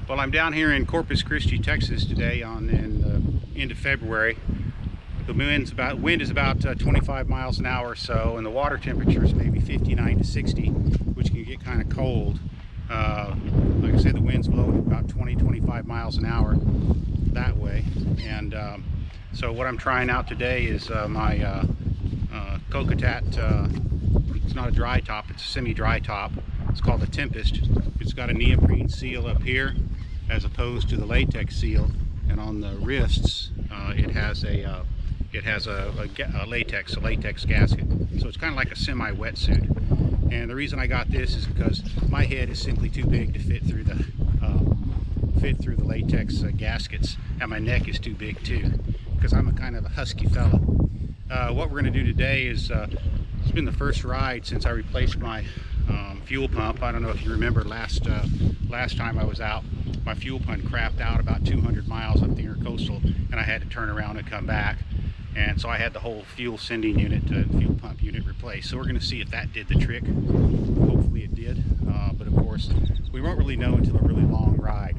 Well, I'm down here in Corpus Christi, Texas today in the end of February. The wind is about 25 miles an hour or so, and the water temperature is maybe 59 to 60, which can get kind of cold. Like I said, the wind's blowing about 20-25 miles an hour that way. And so what I'm trying out today is my Kokatat. It's not a dry top, it's a semi-dry top. It's called a Tempest. It's got a neoprene seal up here as opposed to the latex seal, and on the wrists it has a latex gasket. So it's kind of like a semi-wetsuit. And the reason I got this is because my head is simply too big to fit through the latex gaskets, and my neck is too big too, because I'm a kind of a husky fella. What we're going to do today is it's been the first ride since I replaced my fuel pump. I don't know if you remember last time I was out, my fuel pump crapped out about 200 miles up the intercoastal, and I had to turn around and come back. And so I had the whole fuel sending unit, fuel pump unit replaced. So we're going to see if that did the trick. Hopefully it did. But of course, we won't really know until a really long ride.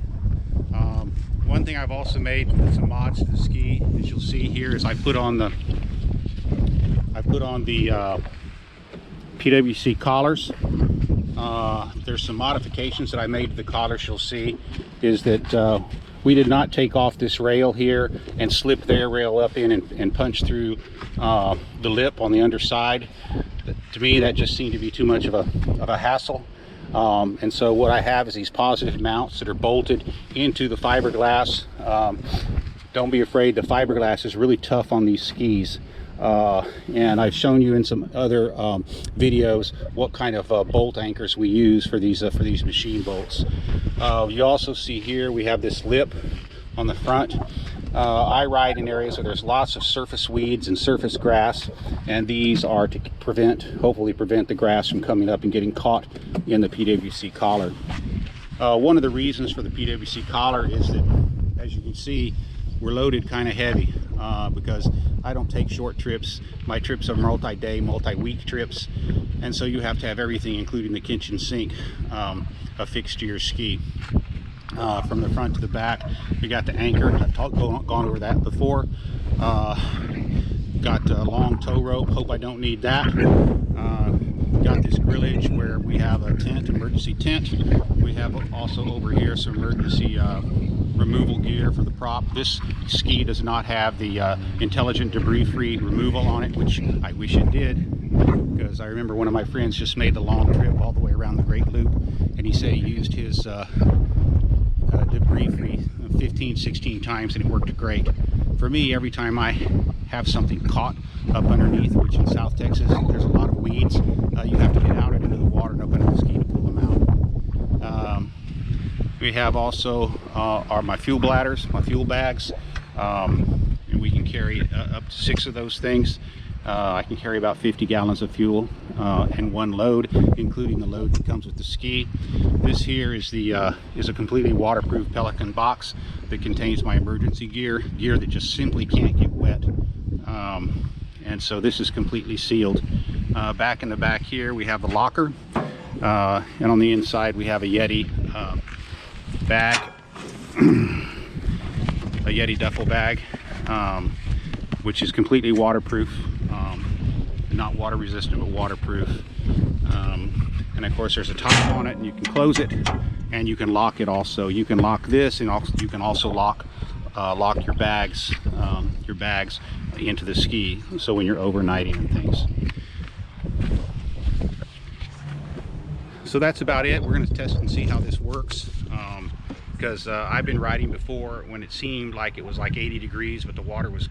One thing I've also made some mods to the ski, as you'll see here, is I put on the PWC collars. There's some modifications that I made to the collars. You'll see is that we did not take off this rail here and slip their rail up in and punch through the lip on the underside. To me, that just seemed to be too much of a hassle. And so what I have is these positive mounts that are bolted into the fiberglass. Don't be afraid, the fiberglass is really tough on these skis. And I've shown you in some other videos what kind of bolt anchors we use for these machine bolts. You also see here we have this lip on the front. I ride in areas where there's lots of surface weeds and surface grass, and these are to hopefully prevent the grass from coming up and getting caught in the PWC collar. One of the reasons for the PWC collar is that, as you can see, we're loaded kind of heavy because I don't take short trips. My trips are multi-day, multi-week trips, and so you have to have everything, including the kitchen sink, affixed to your ski. From the front to the back, we got the anchor. I've gone over that before. Got a long tow rope. Hope I don't need that. Got this grillage where we have a tent, emergency tent. We have also over here some emergency removal gear for the prop. This ski does not have the intelligent debris-free removal on it, which I wish it did, because I remember one of my friends just made the long trip all the way around the Great Loop, and he said he used his debris-free 15-16 times and it worked great. For me, every time I have something caught up underneath, which in South Texas there's a lot of weeds, you have to get out into the water and up under the ski to pull them out. We have also my fuel bladders, my fuel bags, and we can carry up to 6 of those things. I can carry about 50 gallons of fuel and one load, including the load that comes with the ski. This here is a completely waterproof Pelican box that contains my emergency gear that just simply can't get wet. And so this is completely sealed. Back in the back here we have the locker, and on the inside we have a Yeti bag, a Yeti duffel bag, which is completely waterproof. Not water resistant, but waterproof. And of course there's a top on it, and you can close it and you can lock it also. You can lock this, and also you can also lock your bags into the ski, so when you're overnighting and things. So that's about it. We're going to test and see how this works, because I've been riding before when it seemed like it was like 80 degrees, but the water was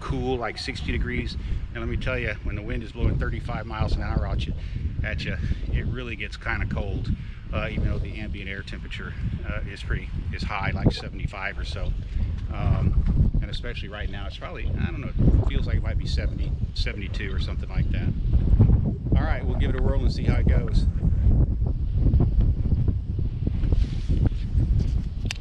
cool, like 60 degrees. And let me tell you, when the wind is blowing 35 miles an hour at you, it really gets kind of cold, even though the ambient air temperature is high, like 75 or so. And especially right now, it's probably, I don't know, it feels like it might be 70, 72 or something like that. All right, we'll give it a whirl and see how it goes.